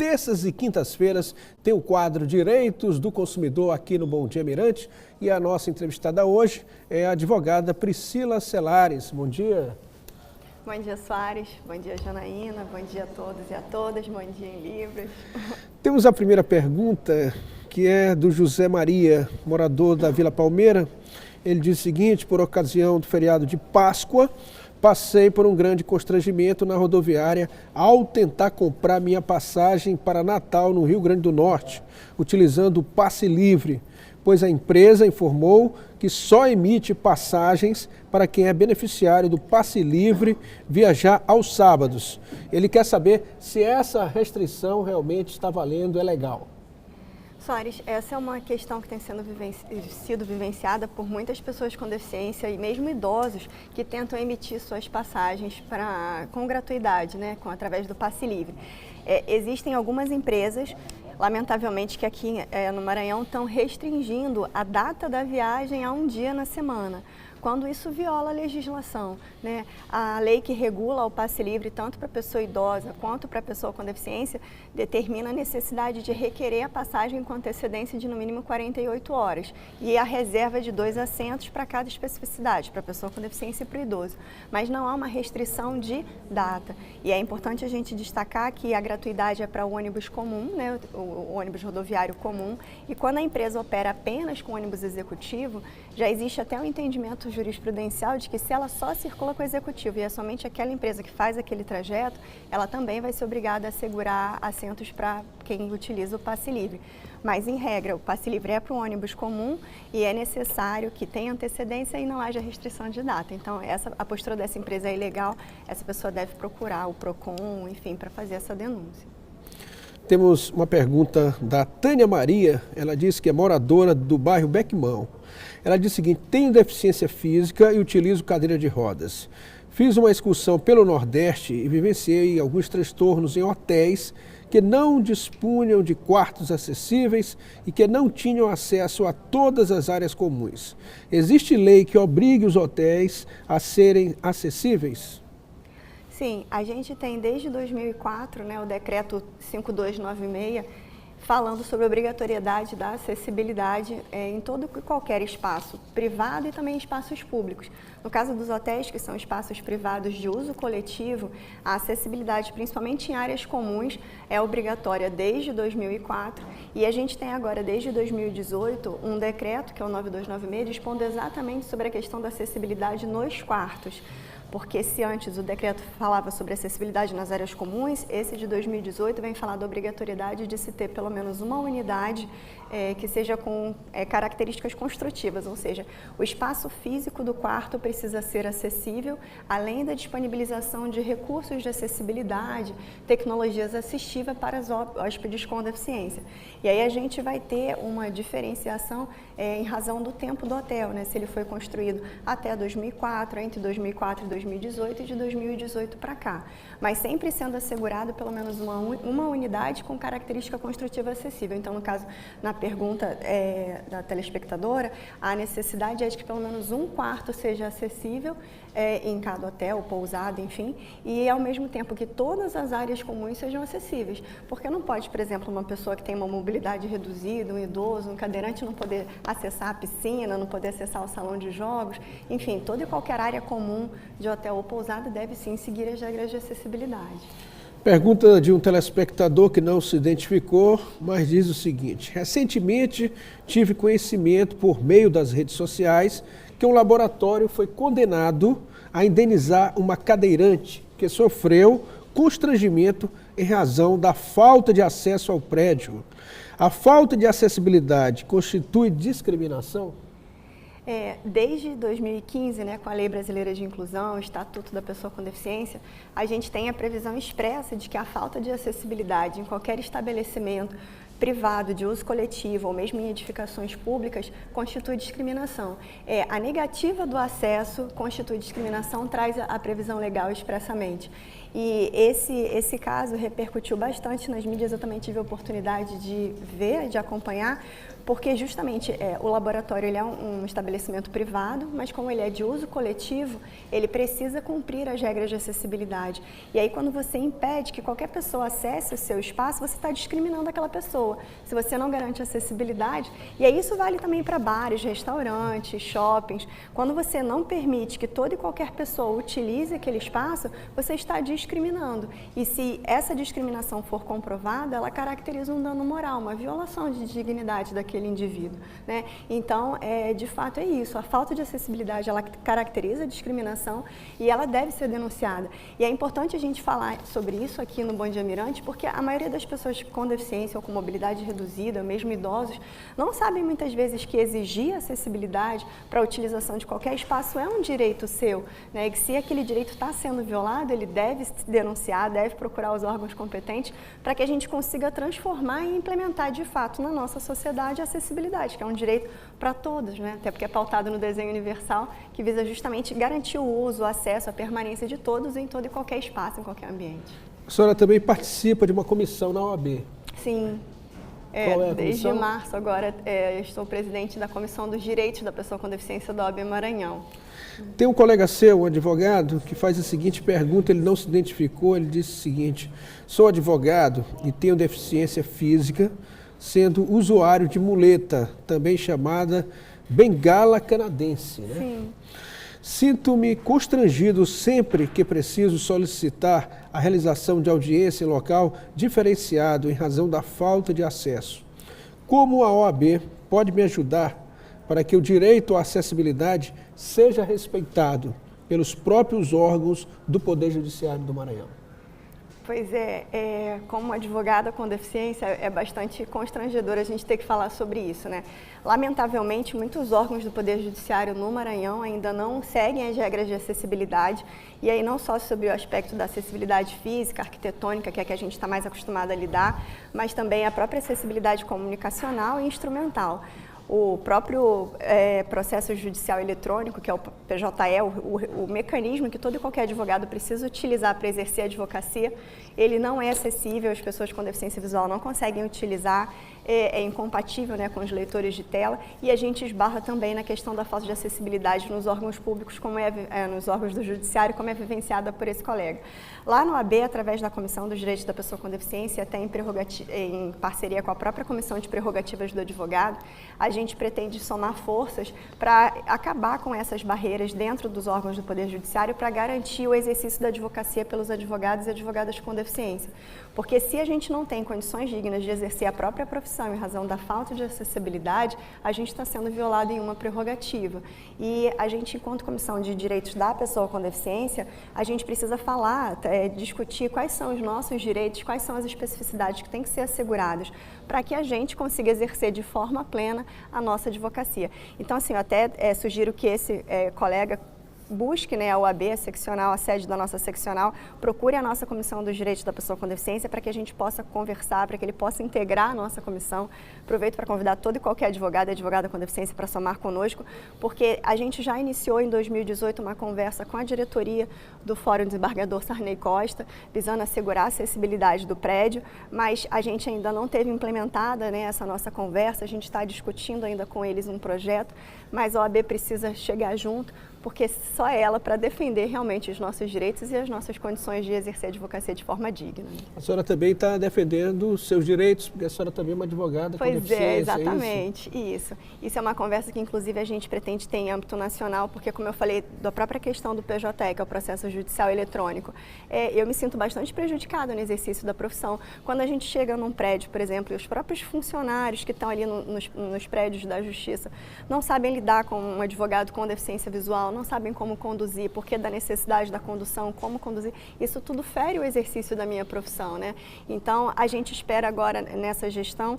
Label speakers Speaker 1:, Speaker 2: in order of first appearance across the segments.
Speaker 1: terças e quintas-feiras tem o quadro Direitos do Consumidor aqui no Bom Dia Mirante. E a nossa entrevistada hoje é a advogada Priscila Celares. Bom dia.
Speaker 2: Bom dia, Soares. Bom dia, Janaína. Bom dia a todos e a todas. Bom dia em Libras.
Speaker 1: Temos a primeira pergunta, que é do José Maria, morador da Vila Palmeira. Ele diz o seguinte: por ocasião do feriado de Páscoa, passei por um grande constrangimento na rodoviária ao tentar comprar minha passagem para Natal, no Rio Grande do Norte, utilizando o passe livre, pois a empresa informou que só emite passagens para quem é beneficiário do passe livre viajar aos sábados. Ele quer saber se essa restrição realmente está valendo, é legal.
Speaker 2: Soares, essa é uma questão que tem sido vivenciada por muitas pessoas com deficiência e mesmo idosos que tentam emitir suas passagens com gratuidade, né, através do passe livre. Existem algumas empresas, lamentavelmente, que aqui no Maranhão estão restringindo a data da viagem a um dia na semana, quando isso viola a legislação, né? A lei que regula o passe livre, tanto para a pessoa idosa quanto para a pessoa com deficiência, determina a necessidade de requerer a passagem com antecedência de no mínimo 48 horas e a reserva de 2 assentos para cada especificidade, para a pessoa com deficiência e para o idoso. Mas não há uma restrição de data. E é importante a gente destacar que a gratuidade é para o ônibus comum, né? O ônibus rodoviário comum, e quando a empresa opera apenas com ônibus executivo, já existe até um entendimento jurisprudencial de que se ela só circula com o executivo e é somente aquela empresa que faz aquele trajeto, ela também vai ser obrigada a assegurar assentos para quem utiliza o passe livre. Mas, em regra, o passe livre é para o ônibus comum e é necessário que tenha antecedência e não haja restrição de data. Então, a postura dessa empresa é ilegal, essa pessoa deve procurar o PROCON, enfim, para fazer essa denúncia.
Speaker 1: Temos uma pergunta da Tânia Maria. Ela diz que é moradora do bairro Bequimão. Ela diz o seguinte: tenho deficiência física e utilizo cadeira de rodas. Fiz uma excursão pelo Nordeste e vivenciei alguns transtornos em hotéis que não dispunham de quartos acessíveis e que não tinham acesso a todas as áreas comuns. Existe lei que obrigue os hotéis a serem acessíveis?
Speaker 2: Sim, a gente tem desde 2004, né, o decreto 5296, falando sobre a obrigatoriedade da acessibilidade em todo e qualquer espaço privado e também espaços públicos. No caso dos hotéis, que são espaços privados de uso coletivo, a acessibilidade, principalmente em áreas comuns, é obrigatória desde 2004 e a gente tem agora, desde 2018, um decreto, que é o 9296, dispondo exatamente sobre a questão da acessibilidade nos quartos. Porque se antes o decreto falava sobre acessibilidade nas áreas comuns, esse de 2018 vem falar da obrigatoriedade de se ter pelo menos uma unidade que seja com características construtivas, ou seja, o espaço físico do quarto precisa ser acessível, além da disponibilização de recursos de acessibilidade, tecnologias assistivas para os hóspedes com deficiência. E aí a gente vai ter uma diferenciação em razão do tempo do hotel, né? Se ele foi construído até 2004, entre 2004 e 2018 e de 2018 para cá. Mas sempre sendo assegurado pelo menos uma unidade com característica construtiva acessível. Então, no caso, na pergunta da telespectadora, a necessidade é de que pelo menos um quarto seja acessível em cada hotel, pousada, enfim, e ao mesmo tempo que todas as áreas comuns sejam acessíveis. Porque não pode, por exemplo, uma pessoa que tem uma mobilidade reduzida, um idoso, um cadeirante, não poder acessar a piscina, não poder acessar o salão de jogos, enfim, toda e qualquer área comum de hotel ou pousada deve sim seguir as regras de acessibilidade.
Speaker 1: Pergunta de um telespectador que não se identificou, mas diz o seguinte: recentemente tive conhecimento por meio das redes sociais que um laboratório foi condenado a indenizar uma cadeirante que sofreu constrangimento em razão da falta de acesso ao prédio. A falta de acessibilidade constitui discriminação?
Speaker 2: Desde 2015, né, com a Lei Brasileira de Inclusão, o Estatuto da Pessoa com Deficiência, a gente tem a previsão expressa de que a falta de acessibilidade em qualquer estabelecimento, privado, de uso coletivo ou mesmo em edificações públicas, constitui discriminação. A negativa do acesso constitui discriminação, traz a previsão legal expressamente. E esse caso repercutiu bastante nas mídias, eu também tive a oportunidade de ver, de acompanhar, porque justamente o laboratório ele é um estabelecimento privado, mas como ele é de uso coletivo, ele precisa cumprir as regras de acessibilidade. E aí quando você impede que qualquer pessoa acesse o seu espaço, você está discriminando aquela pessoa. Se você não garante acessibilidade, e aí isso vale também para bares, restaurantes, shoppings, quando você não permite que toda e qualquer pessoa utilize aquele espaço, você está discriminando. E se essa discriminação for comprovada, ela caracteriza um dano moral, uma violação de dignidade daquele indivíduo, né? Então, de fato é isso, a falta de acessibilidade, ela caracteriza a discriminação e ela deve ser denunciada. E é importante a gente falar sobre isso aqui no Bom Dia Mirante, porque a maioria das pessoas com deficiência ou com mobilidade reduzida, mesmo idosos, não sabem muitas vezes que exigir acessibilidade para a utilização de qualquer espaço é um direito seu, né? E que se aquele direito está sendo violado, ele deve se denunciar, deve procurar os órgãos competentes para que a gente consiga transformar e implementar de fato na nossa sociedade a acessibilidade, que é um direito para todos, né? Até porque é pautado no desenho universal, que visa justamente garantir o uso, o acesso, a permanência de todos em todo e qualquer espaço, em qualquer ambiente.
Speaker 1: A senhora também participa de uma comissão na OAB.
Speaker 2: Sim.
Speaker 1: Qual é a
Speaker 2: desde
Speaker 1: comissão?
Speaker 2: março agora eu estou presidente da Comissão dos Direitos da Pessoa com Deficiência da OAB Maranhão.
Speaker 1: Tem um colega seu, um advogado, que faz a seguinte pergunta, ele não se identificou, ele disse o seguinte: sou advogado e tenho deficiência física, sendo usuário de muleta, também chamada bengala canadense, né?
Speaker 2: Sim.
Speaker 1: Sinto-me constrangido sempre que preciso solicitar a realização de audiência em local diferenciado em razão da falta de acesso. Como a OAB pode me ajudar para que o direito à acessibilidade seja respeitado pelos próprios órgãos do Poder Judiciário do Maranhão?
Speaker 2: Pois como advogada com deficiência, é bastante constrangedor a gente ter que falar sobre isso, né? Lamentavelmente, muitos órgãos do Poder Judiciário no Maranhão ainda não seguem as regras de acessibilidade, e aí não só sobre o aspecto da acessibilidade física, arquitetônica, que é a que a gente está mais acostumado a lidar, mas também a própria acessibilidade comunicacional e instrumental. O próprio processo judicial eletrônico, que é o PJE, o mecanismo que todo e qualquer advogado precisa utilizar para exercer a advocacia, ele não é acessível, as pessoas com deficiência visual não conseguem utilizar, é incompatível, né, com os leitores de tela, e a gente esbarra também na questão da falta de acessibilidade nos órgãos públicos, como nos órgãos do judiciário, como é vivenciada por esse colega. Lá no AB, através da Comissão dos Direitos da Pessoa com Deficiência, até em parceria com a própria Comissão de Prerrogativas do Advogado, a gente pretende somar forças para acabar com essas barreiras dentro dos órgãos do Poder Judiciário para garantir o exercício da advocacia pelos advogados e advogadas com deficiência. Porque se a gente não tem condições dignas de exercer a própria profissão em razão da falta de acessibilidade, a gente está sendo violado em uma prerrogativa. E a gente, enquanto Comissão de Direitos da Pessoa com Deficiência, a gente precisa falar, discutir quais são os nossos direitos, quais são as especificidades que têm que ser asseguradas para que a gente consiga exercer de forma plena a nossa advocacia. Então, assim, eu até sugiro que esse colega busque, né, a OAB, a seccional, a sede da nossa seccional, procure a nossa Comissão dos Direitos da Pessoa com Deficiência para que a gente possa conversar, para que ele possa integrar a nossa comissão. Aproveito para convidar todo e qualquer advogado e advogada com deficiência para somar conosco, porque a gente já iniciou em 2018 uma conversa com a diretoria do Fórum Desembargador Sarney Costa, visando assegurar a acessibilidade do prédio, mas a gente ainda não teve implementada, né, essa nossa conversa, a gente está discutindo ainda com eles um projeto, mas a OAB precisa chegar junto, porque só ela para defender realmente os nossos direitos e as nossas condições de exercer a advocacia de forma digna.
Speaker 1: A senhora também está defendendo os seus direitos, porque a senhora também é uma advogada com deficiência.
Speaker 2: Pois é, exatamente, isso. Isso é uma conversa que, inclusive, a gente pretende ter em âmbito nacional, porque, como eu falei, da própria questão do PJE, que é o processo judicial eletrônico, eu me sinto bastante prejudicada no exercício da profissão. Quando a gente chega num prédio, por exemplo, e os próprios funcionários que estão ali nos prédios da Justiça não sabem lidar com um advogado com deficiência visual, não sabem como conduzir, porque da necessidade da condução, como conduzir, isso tudo fere o exercício da minha profissão, né? Então, a gente espera agora, nessa gestão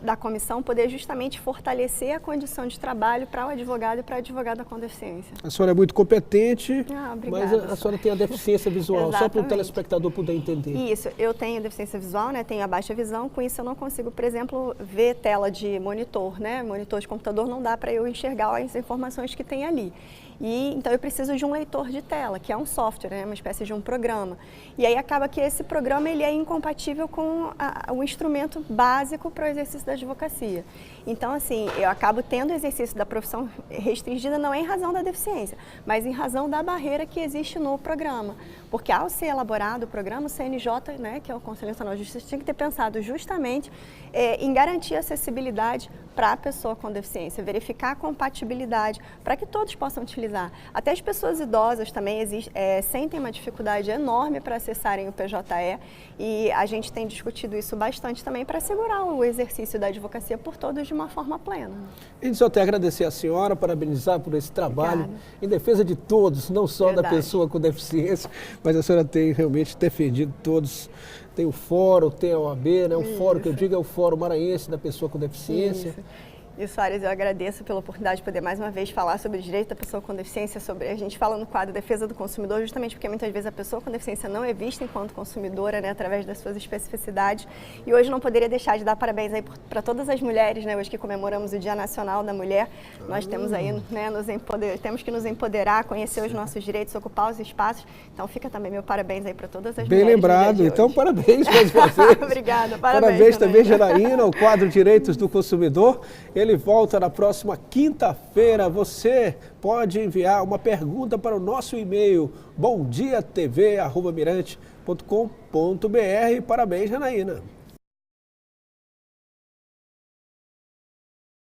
Speaker 2: da comissão, poder justamente fortalecer a condição de trabalho para o advogado e para a advogada com deficiência.
Speaker 1: A senhora é muito competente,
Speaker 2: obrigada,
Speaker 1: mas a senhora tem a deficiência visual, só para o telespectador poder entender.
Speaker 2: Isso, eu tenho deficiência visual, né? Tenho a baixa visão, com isso eu não consigo, por exemplo, ver tela de monitor, né? Monitor de computador não dá para eu enxergar as informações que tem ali. Então eu preciso de um leitor de tela, que é um software, né? Uma espécie de um programa. E aí acaba que esse programa ele é incompatível com o instrumento básico para o exercício da advocacia. Então, assim, eu acabo tendo o exercício da profissão restringida não é em razão da deficiência, mas em razão da barreira que existe no programa. Porque ao ser elaborado o programa, o CNJ, né, que é o Conselho Nacional de Justiça, tinha que ter pensado justamente em garantir a acessibilidade para a pessoa com deficiência, verificar a compatibilidade, para que todos possam utilizar. Até as pessoas idosas também sentem uma dificuldade enorme para acessarem o PJE e a gente tem discutido isso bastante também para assegurar o exercício da advocacia por todos de uma forma plena.
Speaker 1: A gente só tem a agradecer a senhora, parabenizar por esse trabalho. Obrigada. Em defesa de todos, não só da pessoa com deficiência, mas a senhora tem realmente defendido todos. Tem o fórum, tem a OAB, né? O fórum que eu digo é o Fórum Maranhense da Pessoa com Deficiência.
Speaker 2: Isso, Soares, eu agradeço pela oportunidade de poder mais uma vez falar sobre o direito da pessoa com deficiência, sobre a gente fala no quadro Defesa do Consumidor, justamente porque muitas vezes a pessoa com deficiência não é vista enquanto consumidora, né, através das suas especificidades. E hoje não poderia deixar de dar parabéns aí para todas as mulheres, né, hoje que comemoramos o Dia Nacional da Mulher. Nós temos aí, né, temos que nos empoderar, conhecer os nossos direitos, ocupar os espaços. Então fica também meu parabéns aí para todas as mulheres.
Speaker 1: Bem lembrado, então parabéns mais uma vez.
Speaker 2: Obrigada,
Speaker 1: parabéns também, Janaína, o quadro Direitos do Consumidor. Ele volta na próxima quinta-feira. Você pode enviar uma pergunta para o nosso e-mail bomdiatv@mirante.com.br. Parabéns, Janaína.